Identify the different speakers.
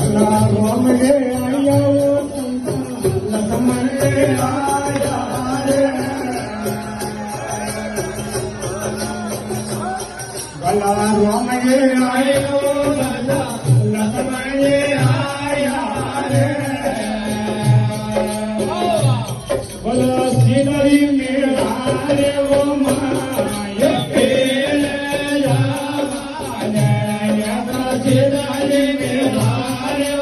Speaker 1: राम रे आया लक्ष्मण रे आया रे भला राम रे आया लक्ष्मण रे आया रे भला सीधरी मेरा रे वो माया सीधरी मेरा रे